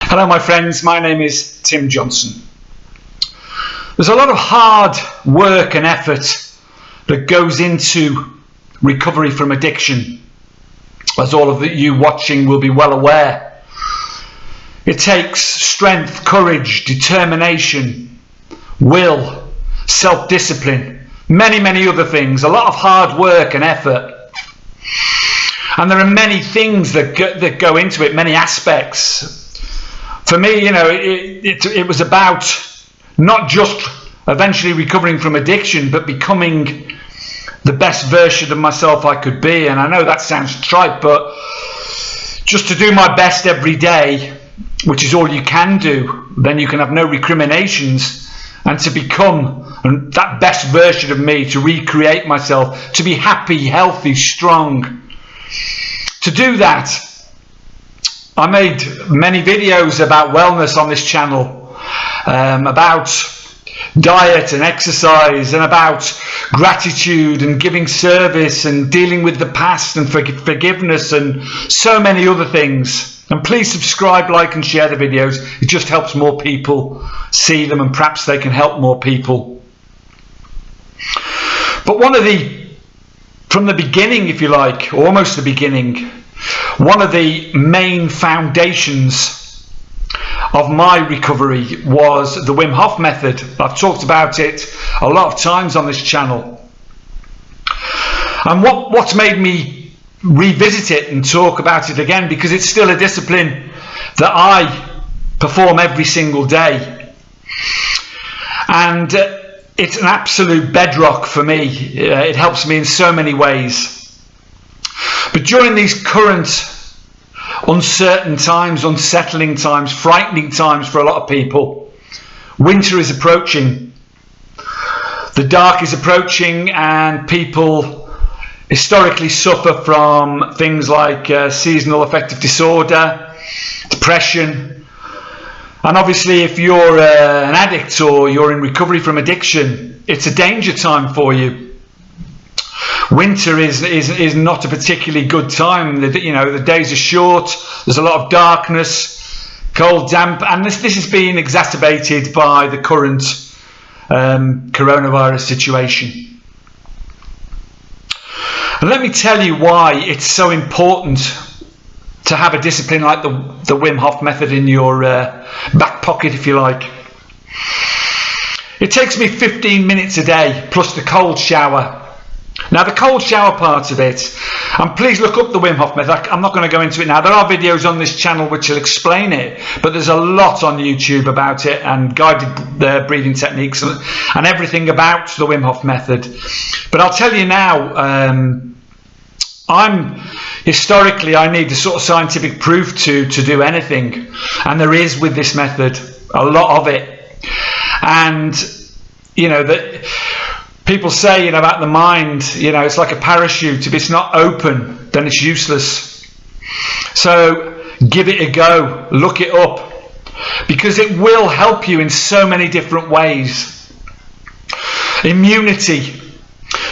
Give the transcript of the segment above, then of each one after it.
Hello my friends, my name is Tim Johnson. There's a lot of hard work and effort that goes into recovery from addiction, as all of you watching will be well aware. It takes strength, courage, determination, will, self-discipline, many other things, a lot of hard work and effort. And there are many things that go into it, many aspects. For me, it was about not just eventually recovering from addiction, but becoming the best version of myself I could be. And I know that sounds trite, but just to do my best every day, which is all you can do, then you can have no recriminations, and to become that best version of me, to recreate myself, to be happy, healthy, strong. To do that, I made many videos about wellness on this channel, about diet and exercise, and about gratitude and giving service and dealing with the past and forgiveness and so many other things. And please subscribe, like and share the videos. It just helps more people see them, and perhaps they can help more people. But from the beginning, if you like, or almost the beginning, one of the main foundations of my recovery was the Wim Hof Method. I've talked about it a lot of times on this channel. And what's made me revisit it and talk about it again, because it's still a discipline that I perform every single day. And it's an absolute bedrock for me. It helps me in so many ways. But during these current uncertain times, unsettling times, frightening times for a lot of people, winter is approaching, the dark is approaching, and people historically suffer from things like seasonal affective disorder, depression. And obviously if you're an addict or you're in recovery from addiction, it's a danger time for you. Winter is not a particularly good time. The days are short, there's a lot of darkness, cold, damp, and this is being exacerbated by the current coronavirus situation. And let me tell you why it's so important to have a discipline like the Wim Hof Method in your back pocket, if you like. It takes me 15 minutes a day, plus the cold shower. Now the cold shower part of it, and please look up the Wim Hof Method. I'm not going to go into it now. There are videos on this channel which will explain it, but there's a lot on YouTube about it, and guided breathing techniques and everything about the Wim Hof Method. But I'll tell you now, historically I need the sort of scientific proof to do anything, and there is with this method, a lot of it. And people say about the mind, it's like a parachute. If it's not open, then it's useless. So give it a go, look it up, because it will help you in so many different ways. Immunity.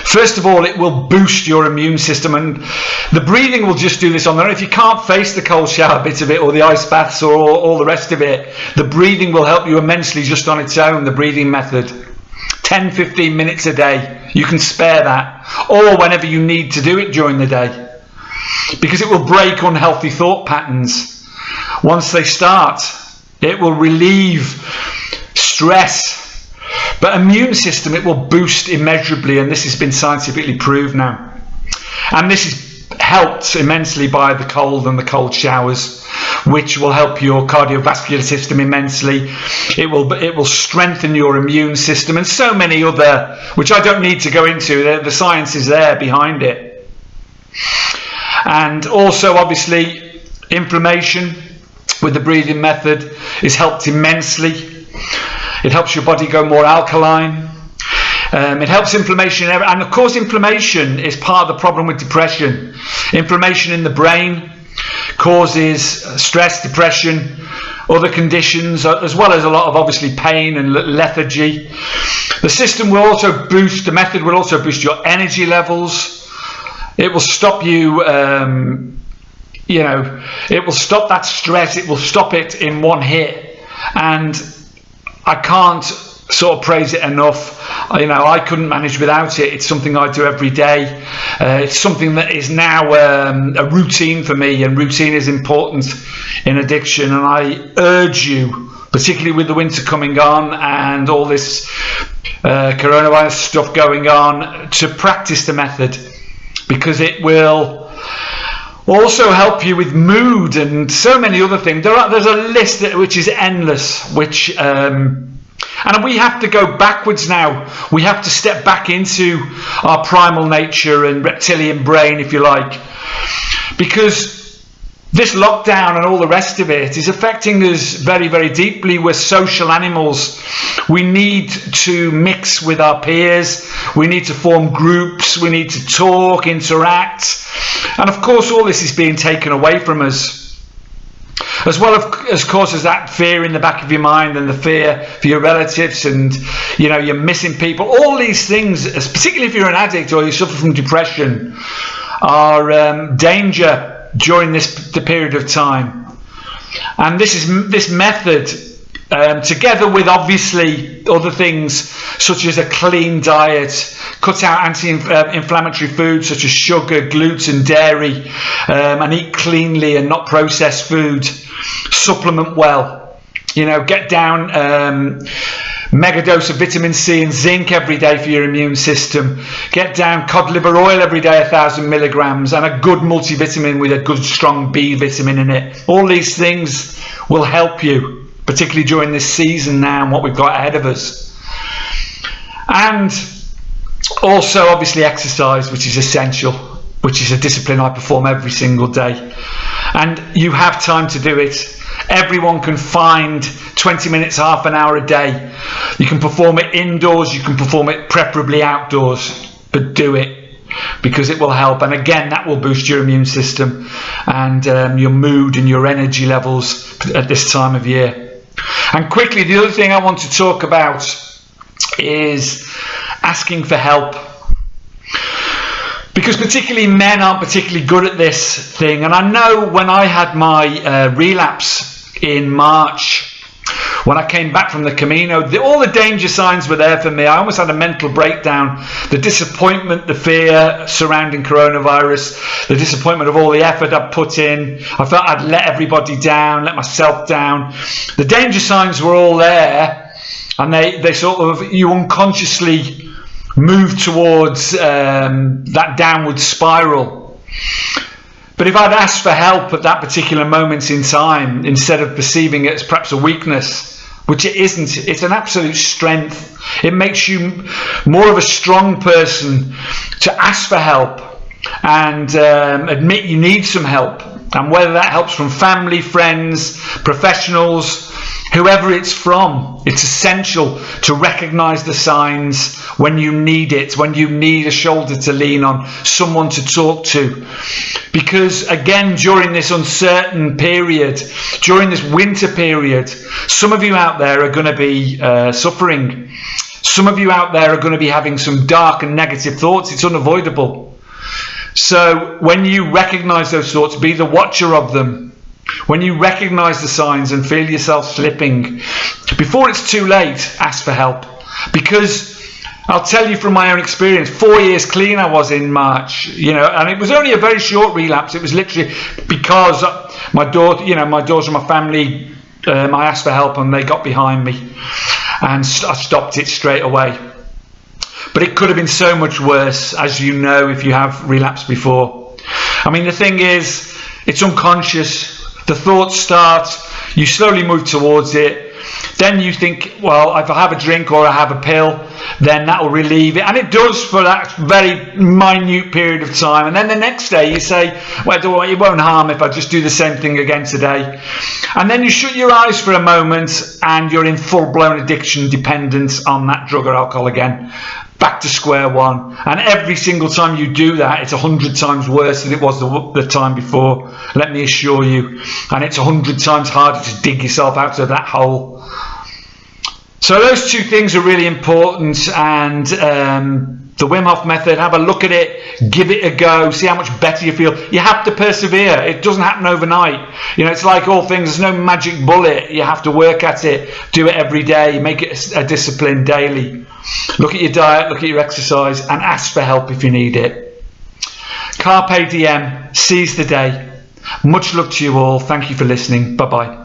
First of all, it will boost your immune system, and the breathing will just do this on their own. If you can't face the cold shower bit of it, or the ice baths, or all the rest of it, the breathing will help you immensely just on its own, the breathing method. 10-15 minutes a day, you can spare that, or whenever you need to do it during the day, because it will break unhealthy thought patterns. Once they start, it will relieve stress. But immune system, it will boost immeasurably, and this has been scientifically proved now. And this is helped immensely by the cold and the cold showers, which will help your cardiovascular system immensely. It will strengthen your immune system, and so many other, which I don't need to go into. The science is there behind it. And also obviously inflammation with the breathing method is helped immensely. It helps your body go more alkaline. It helps inflammation, and of course inflammation is part of the problem with depression. Inflammation in the brain causes stress, depression, other conditions, as well as a lot of obviously pain and lethargy. The system will also boost, the method will also boost your energy levels. It will stop you you know, it will stop that stress. It will stop it in one hit. And I can't sort of praise it enough. You know, I couldn't manage without it. It's something I do every day. It's something that is now a routine for me, and routine is important in addiction. And I urge you, particularly with the winter coming on and all this coronavirus stuff going on, to practice the method, because it will also help you with mood and so many other things. There's a list which is endless, which and we have to go backwards now. We have to step back into our primal nature and reptilian brain, if you like, because this lockdown and all the rest of it is affecting us very, very deeply. We're social animals. We need to mix with our peers. We need to form groups. We need to talk, interact. And of course, all this is being taken away from us. As well as causes that fear in the back of your mind, and the fear for your relatives, and you know, you're missing people. All these things, particularly if you're an addict or you suffer from depression, are danger during the period of time. And this method, together with obviously other things such as a clean diet, cut out anti-inflammatory foods such as sugar, gluten, dairy, and eat cleanly and not processed food. Supplement well, you know, get down mega dose of vitamin C and zinc every day for your immune system. Get down cod liver oil every day, 1,000 milligrams, and a good multivitamin with a good strong B vitamin in it. All these things will help you, particularly during this season now and what we've got ahead of us. And also obviously exercise, which is essential, which is a discipline I perform every single day. And you have time to do it. Everyone can find 20 minutes, half an hour a day. You can perform it indoors, you can perform it preferably outdoors, but do it, because it will help. And again, that will boost your immune system and your mood and your energy levels at this time of year. And quickly, the other thing I want to talk about is asking for help. Because particularly men aren't particularly good at this thing. And I know when I had my relapse in March, when I came back from the Camino, all the danger signs were there for me. I almost had a mental breakdown. The disappointment, the fear surrounding coronavirus, the disappointment of all the effort I'd put in. I felt I'd let everybody down, let myself down. The danger signs were all there, and they sort of, you unconsciously move towards that downward spiral. But if I'd asked for help at that particular moment in time, instead of perceiving it as perhaps a weakness, which it isn't, it's an absolute strength. It makes you more of a strong person to ask for help and admit you need some help. And whether that helps from family, friends, professionals, whoever it's from, it's essential to recognize the signs when you need it, when you need a shoulder to lean on, someone to talk to. Because again, during this uncertain period, during this winter period, some of you out there are going to be suffering. Some of you out there are going to be having some dark and negative thoughts. It's unavoidable. So when you recognize those thoughts, be the watcher of them. When you recognize the signs and feel yourself slipping, before it's too late, ask for help. Because I'll tell you from my own experience, 4 years clean I was in March, you know, and it was only a very short relapse. It was literally because my daughter and my family, I asked for help and they got behind me, and I stopped it straight away. But it could have been so much worse, as you know, if you have relapsed before. I mean, the thing is, it's unconscious. The thoughts start, you slowly move towards it. Then you think, well, if I have a drink or I have a pill, then that will relieve it. And it does for that very minute period of time. And then the next day you say, well, it won't harm if I just do the same thing again today. And then you shut your eyes for a moment and you're in full-blown addiction, dependence on that drug or alcohol again. Back to square one. And every single time you do that, it's 100 times worse than it was the time before, let me assure you. And it's 100 times harder to dig yourself out of that hole. So those two things are really important, and The Wim Hof Method, have a look at it, give it a go, see how much better you feel. You have to persevere. It doesn't happen overnight. It's like all things, there's no magic bullet. You have to work at it, do it every day, make it a discipline daily. Look at your diet, look at your exercise, and ask for help if you need it. Carpe Diem, seize the day. Much love to you all. Thank you for listening. Bye-bye.